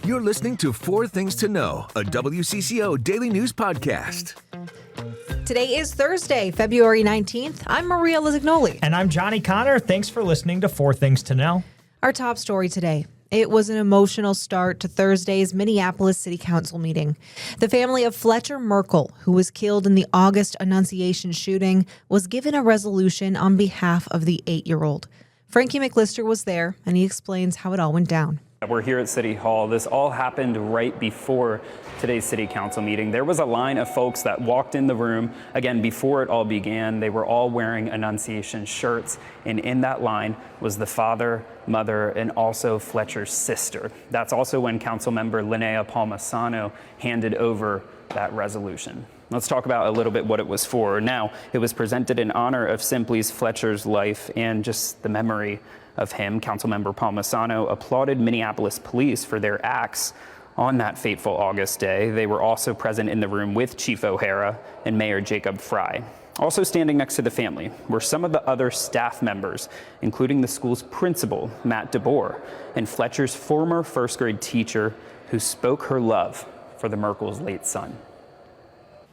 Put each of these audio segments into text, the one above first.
You're listening to Four Things to Know, a WCCO daily news podcast. Today is Thursday, February 19th. I'm Maria Lisignoli. And I'm Johnny Kahner. Thanks for listening to Four Things to Know. Our top story today. It was an emotional start to Thursday's Minneapolis City Council meeting. The family of Fletcher Merkel, who was killed in the August Annunciation shooting, was given a resolution on behalf of the 8-year-old. Frankie McLister was there, and he explains how it all went down. We're here at City Hall. This all happened right before today's City Council meeting. There was a line of folks that walked in the room, again, before it all began. They were all wearing Annunciation shirts, and in that line was the father, mother, and also Fletcher's sister. That's also when Councilmember Linnea Palmisano handed over that resolution. Let's talk about a little bit what it was for. Now, it was presented in honor of Simply's Fletcher's life and just the memory of him. Councilmember Palmisano applauded Minneapolis police for their acts on that fateful August day. They were also present in the room with Chief O'Hara and Mayor Jacob Fry. Also standing next to the family were some of the other staff members, including the school's principal, Matt DeBoer, and Fletcher's former first grade teacher who spoke her love for the Merkel's late son.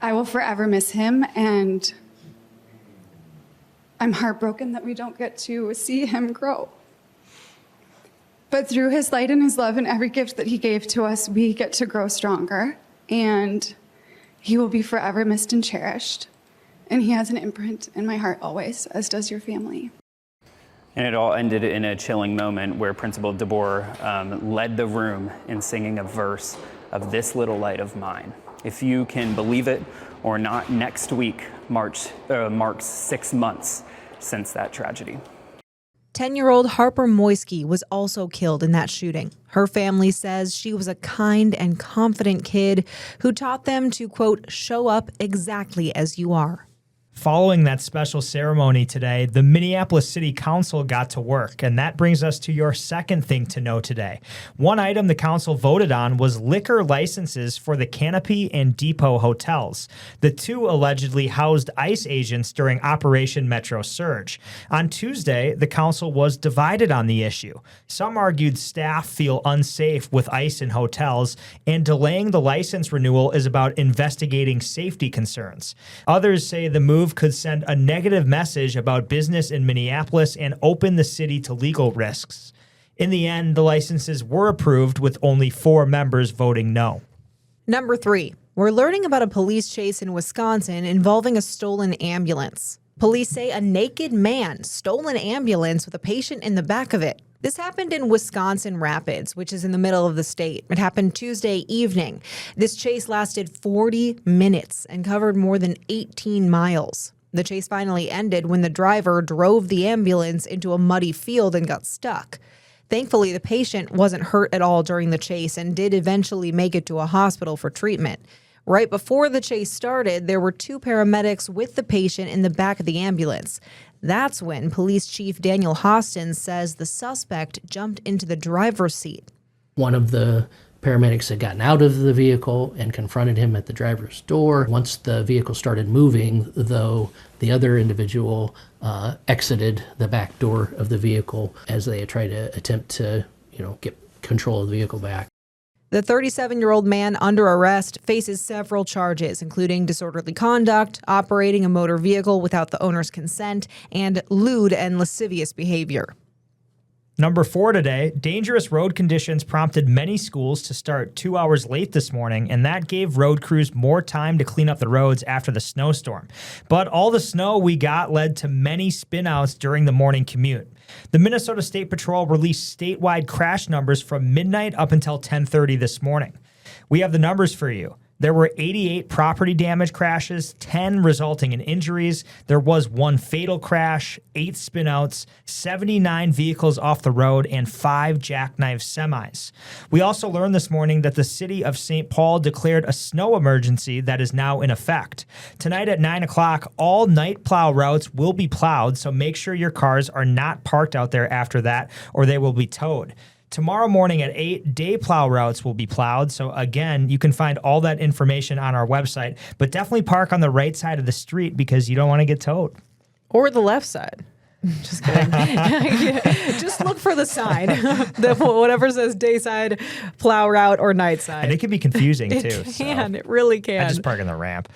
I will forever miss him, and I'm heartbroken that we don't get to see him grow. But through his light and his love and every gift that he gave to us, we get to grow stronger, and he will be forever missed and cherished. And he has an imprint in my heart always, as does your family. And it all ended in a chilling moment where Principal DeBoer led the room in singing a verse of "This Little Light of Mine." If you can believe it or not, next week marks 6 months since that tragedy. 10-year-old Harper Moyski was also killed in that shooting. Her family says she was a kind and confident kid who taught them to, quote, show up exactly as you are. Following that special ceremony today, the Minneapolis City Council got to work, and that brings us to your second thing to know today. One item the council voted on was liquor licenses for the Canopy and Depot hotels. The two allegedly housed ICE agents during Operation Metro Surge. On Tuesday, the council was divided on the issue. Some argued staff feel unsafe with ICE in hotels, and delaying the license renewal is about investigating safety concerns. Others say the move could send a negative message about business in Minneapolis and open the city to legal risks. In the end, the licenses were approved with only 4 members voting no. Number 3, we're learning about a police chase in Wisconsin involving a stolen ambulance. Police say a naked man stole an ambulance with a patient in the back of it. This happened in Wisconsin Rapids, which is in the middle of the state. It happened Tuesday evening. This chase lasted 40 minutes and covered more than 18 miles. The chase finally ended when the driver drove the ambulance into a muddy field and got stuck. Thankfully, the patient wasn't hurt at all during the chase and did eventually make it to a hospital for treatment. Right before the chase started, there were 2 paramedics with the patient in the back of the ambulance. That's when Police Chief Daniel Hostin says the suspect jumped into the driver's seat. One of the paramedics had gotten out of the vehicle and confronted him at the driver's door. Once the vehicle started moving, though, the other individual exited the back door of the vehicle as they tried to attempt to, get control of the vehicle back. The 37-year-old man under arrest faces several charges, including disorderly conduct, operating a motor vehicle without the owner's consent, and lewd and lascivious behavior. Number 4 today, dangerous road conditions prompted many schools to start 2 hours late this morning, and that gave road crews more time to clean up the roads after the snowstorm. But all the snow we got led to many spinouts during the morning commute. The Minnesota State Patrol released statewide crash numbers from midnight up until 10:30 this morning. We have the numbers for you. There were 88 property damage crashes, 10 resulting in injuries. There was 1 fatal crash, 8 spinouts, 79 vehicles off the road, and 5 jackknife semis. We also learned this morning that the city of St. Paul declared a snow emergency that is now in effect. Tonight at 9 o'clock, all night plow routes will be plowed, so make sure your cars are not parked out there after that, or they will be towed. Tomorrow morning at 8, day plow routes will be plowed. So again, you can find all that information on our website, but definitely park on the right side of the street because you don't want to get towed. Or the left side. Just kidding. Just look for the sign. Whatever says dayside, plow route, or night side. And it can be confusing, too. It really can. I just park in the ramp.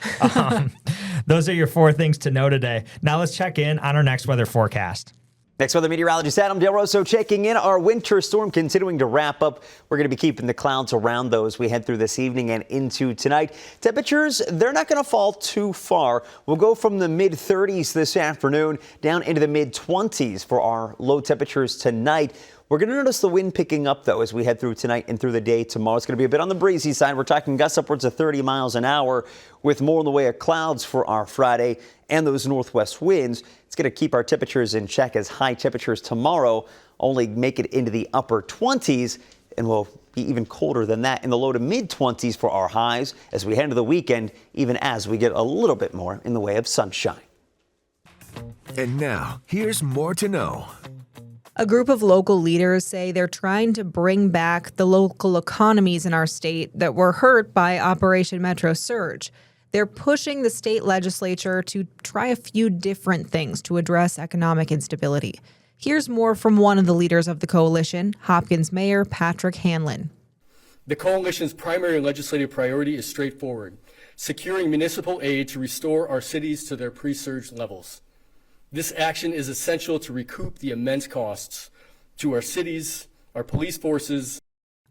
Those are your 4 things to know today. Now let's check in on our next weather forecast. Next weather meteorologist Adam Del Rosso checking in. Our winter storm continuing to wrap up. We're going to be keeping the clouds around those we head through this evening and into tonight. Temperatures, they're not going to fall too far. We'll go from the mid-30s this afternoon down into the mid-20s for our low temperatures tonight. We're going to notice the wind picking up, though, as we head through tonight and through the day tomorrow. It's going to be a bit on the breezy side. We're talking gusts upwards of 30 miles an hour with more in the way of clouds for our Friday and those northwest winds. It's going to keep our temperatures in check as high temperatures tomorrow only make it into the upper 20s and will be even colder than that in the low to mid 20s for our highs as we head into the weekend, even as we get a little bit more in the way of sunshine. And now, here's more to know. A group of local leaders say they're trying to bring back the local economies in our state that were hurt by Operation Metro Surge. They're pushing the state legislature to try a few different things to address economic instability. Here's more from one of the leaders of the coalition, Hopkins Mayor Patrick Hanlon. The coalition's primary legislative priority is straightforward: securing municipal aid to restore our cities to their pre-surge levels. This action is essential to recoup the immense costs to our cities, our police forces.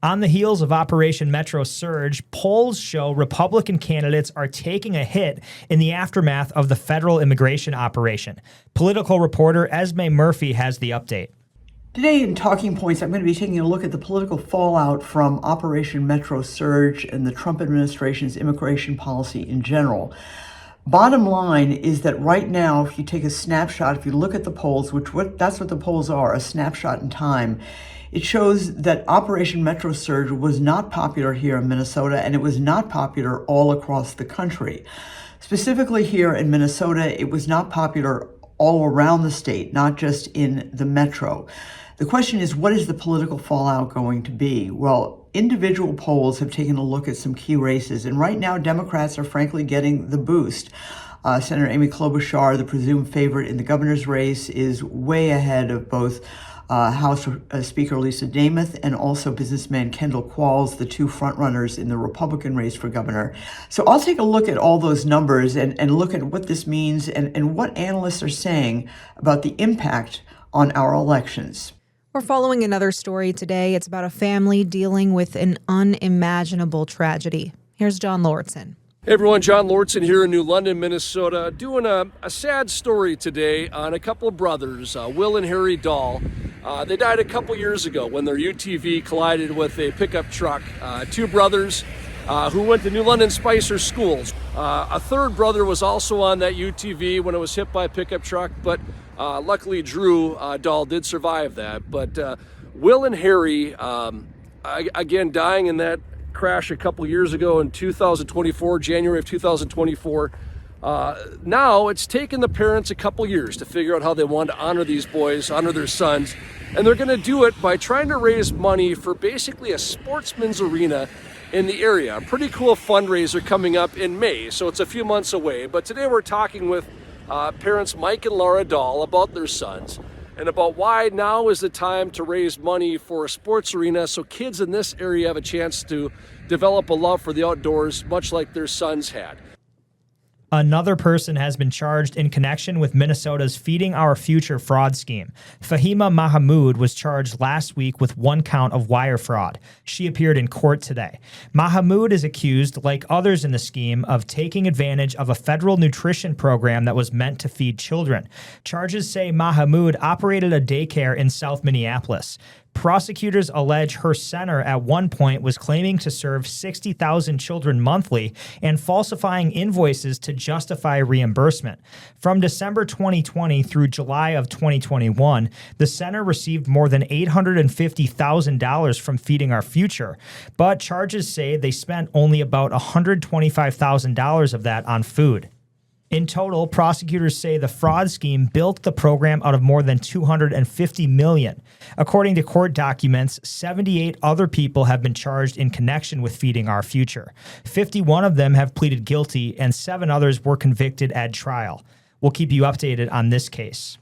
On the heels of Operation Metro Surge, polls show Republican candidates are taking a hit in the aftermath of the federal immigration operation. Political reporter Esme Murphy has the update. Today in Talking Points, I'm going to be taking a look at the political fallout from Operation Metro Surge and the Trump administration's immigration policy in general. Bottom line is that right now, if you take a snapshot, if you look at the polls, that's what the polls are, a snapshot in time, it shows that Operation Metro Surge was not popular here in Minnesota, and it was not popular all across the country. Specifically here in Minnesota, it was not popular all around the state, not just in the metro. The question is, what is the political fallout going to be? Well, individual polls have taken a look at some key races, and right now Democrats are frankly getting the boost. Senator Amy Klobuchar, the presumed favorite in the governor's race, is way ahead of both House Speaker Lisa Namath and also businessman Kendall Qualls, the two frontrunners in the Republican race for governor. So I'll take a look at all those numbers and look at what this means and what analysts are saying about the impact on our elections. We're following another story today. It's about a family dealing with an unimaginable tragedy. Here's John Lordson. Hey everyone, John Lordson here in New London, Minnesota, doing a sad story today on a couple of brothers, Will and Harry Dahl. They died a couple years ago when their UTV collided with a pickup truck. Two brothers who went to New London Spicer schools. A third brother was also on that UTV when it was hit by a pickup truck, but luckily Drew Dahl did survive that. But Will and Harry, again, dying in that crash a couple years ago in 2024, January of 2024. Now it's taken the parents a couple years to figure out how they want to honor these boys, honor their sons, and they're going to do it by trying to raise money for basically a sportsman's arena in the area. A pretty cool fundraiser coming up in May, so it's a few months away. But today we're talking with parents Mike and Laura Dahl about their sons and about why now is the time to raise money for a sports arena so kids in this area have a chance to develop a love for the outdoors, much like their sons had. Another person has been charged in connection with Minnesota's Feeding Our Future fraud scheme. Fahima Mahamud was charged last week with 1 count of wire fraud. She appeared in court today. Mahamud is accused, like others in the scheme, of taking advantage of a federal nutrition program that was meant to feed children. Charges say Mahamud operated a daycare in South Minneapolis. Prosecutors allege her center at one point was claiming to serve 60,000 children monthly and falsifying invoices to justify reimbursement. From December 2020 through July of 2021, the center received more than $850,000 from Feeding Our Future, but charges say they spent only about $125,000 of that on food. In total, prosecutors say the fraud scheme built the program out of more than $250 million. According to court documents, 78 other people have been charged in connection with Feeding Our Future. 51 of them have pleaded guilty, and 7 others were convicted at trial. We'll keep you updated on this case.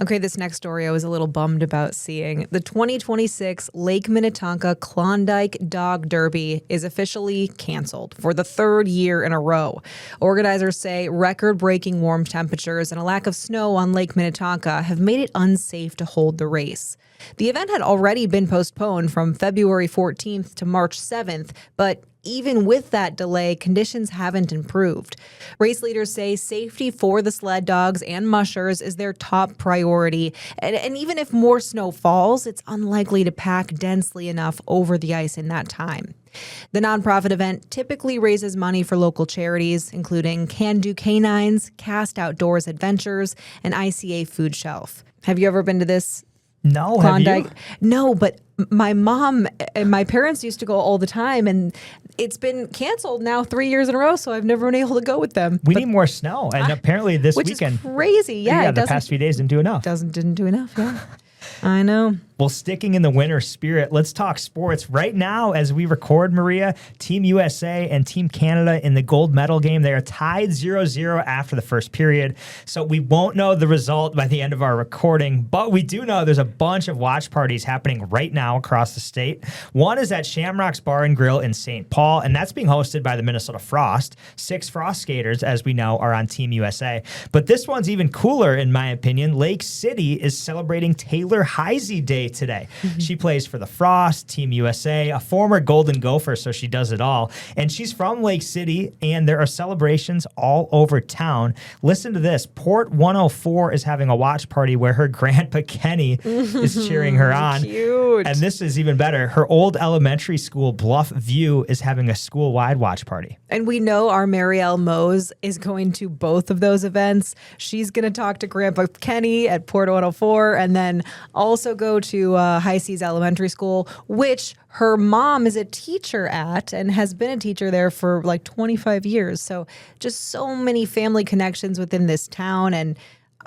Okay, this next story I was a little bummed about seeing. The 2026 Lake Minnetonka Klondike Dog Derby is officially canceled for the third year in a row. Organizers say record-breaking warm temperatures and a lack of snow on Lake Minnetonka have made it unsafe to hold the race. The event had already been postponed from February 14th to March 7th, but even with that delay, conditions haven't improved. Race leaders say safety for the sled dogs and mushers is their top priority. And even if more snow falls, it's unlikely to pack densely enough over the ice in that time. The nonprofit event typically raises money for local charities, including Can Do Canines, Cast Outdoors Adventures, and ICA Food Shelf. Have you ever been to this? No, Klondike? have you? No, but my mom and my parents used to go all the time, and it's been canceled now 3 years in a row, so I've never been able to go with them. We need more snow, and apparently this which weekend. Is crazy. Yeah, the past few days didn't do enough. Didn't do enough, yeah. I know. Well, sticking in the winter spirit, let's talk sports. Right now, as we record, Maria, Team USA and Team Canada in the gold medal game, they are tied 0-0 after the first period. So we won't know the result by the end of our recording, but we do know there's a bunch of watch parties happening right now across the state. One is at Shamrock's Bar and Grill in St. Paul, and that's being hosted by the Minnesota Frost. 6 Frost skaters, as we know, are on Team USA. But this one's even cooler, in my opinion. Lake City is celebrating Taylor Heisey Day today. She plays for the Frost, Team USA, a former Golden Gopher, so she does it all. And she's from Lake City, and there are celebrations all over town. Listen to this. Port 104 is having a watch party where her grandpa Kenny is cheering her on. Cute. And this is even better. Her old elementary school, Bluff View, is having a school-wide watch party. And we know our Marielle Mose is going to both of those events. She's going to talk to Grandpa Kenny at Port 104 and then also go to Heisey's elementary school, which her mom is a teacher at and has been a teacher there for like 25 years. So just so many family connections within this town. And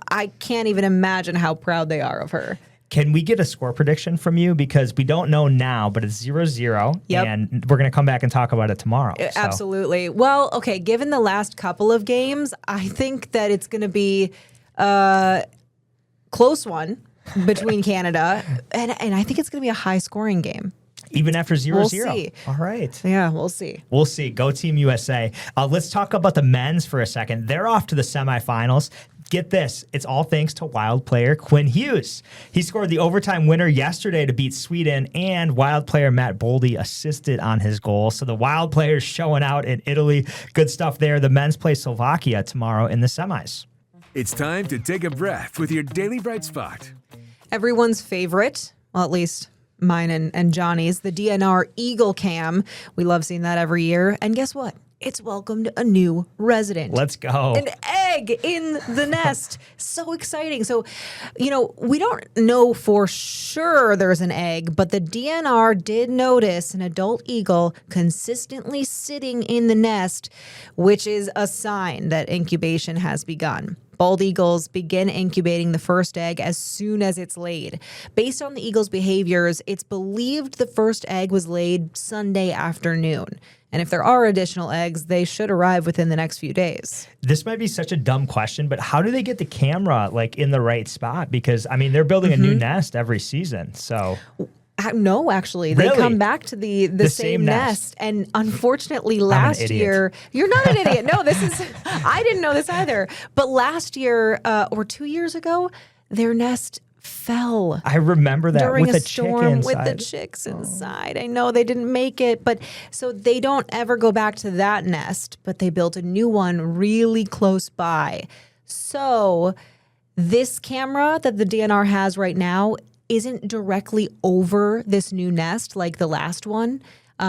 I can't even imagine how proud they are of her. Can we get a score prediction from you? Because we don't know now, but it's 0-0. Yep. And we're going to come back and talk about it tomorrow. So. Absolutely. Well, okay, given the last couple of games, I think that it's going to be a close one between Canada, and I think it's going to be a high-scoring game. Even after 0-0? We'll see. All right. Yeah, we'll see. We'll see. Go Team USA. Let's talk about the men's for a second. They're off to the semifinals. Get this. It's all thanks to Wild player Quinn Hughes. He scored the overtime winner yesterday to beat Sweden, and Wild player Matt Boldy assisted on his goal. So the Wild players showing out in Italy. Good stuff there. The men's play Slovakia tomorrow in the semis. It's time to take a breath with your Daily Bright Spot. Everyone's favorite, well, at least mine and Johnny's, the DNR Eagle Cam. We love seeing that every year. And guess what? It's welcomed a new resident. Let's go. An egg in the nest. So exciting. So, we don't know for sure there's an egg, but the DNR did notice an adult eagle consistently sitting in the nest, which is a sign that incubation has begun. Bald eagles begin incubating the first egg as soon as it's laid. Based on the eagle's behaviors, it's believed the first egg was laid Sunday afternoon. And if there are additional eggs, they should arrive within the next few days. This might be such a dumb question, but how do they get the camera in the right spot? Because, they're building a new nest every season, so... No, actually. They come back to the same nest. And unfortunately, last year... You're not an idiot. No, I didn't know this either. But last year, or 2 years ago, their nest fell. I remember that during with a the storm chick with the chicks inside. I know they didn't make it, but so they don't ever go back to that nest, but they built a new one really close by. So this camera that the DNR has right now isn't directly over this new nest like the last one,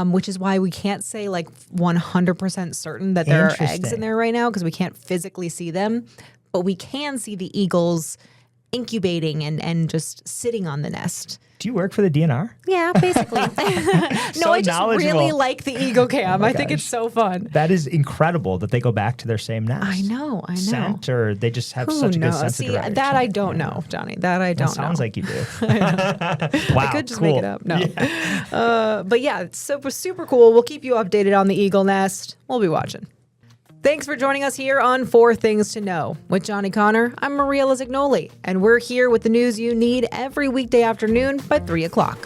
which is why we can't say 100% certain that there are eggs in there right now because we can't physically see them, but we can see the eagles incubating and just sitting on the nest. Do you work for the DNR? Yeah, basically. No, I just really like the Eagle Cam. I think it's so fun. That is incredible that they go back to their same nest. I know. Scent, or they just have such a good sense of direction. That I don't know, Johnny. That I don't know. Sounds like you do. Wow, I could just make it up. No. Yeah. But yeah, it's super cool. We'll keep you updated on the eagle nest. We'll be watching. Thanks for joining us here on 4 Things to Know. With Johnny Kahner, I'm Maria Lisignoli, and we're here with the news you need every weekday afternoon by 3 o'clock.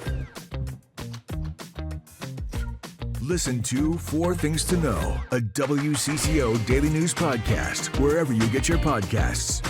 Listen to 4 Things to Know, a WCCO daily news podcast, wherever you get your podcasts.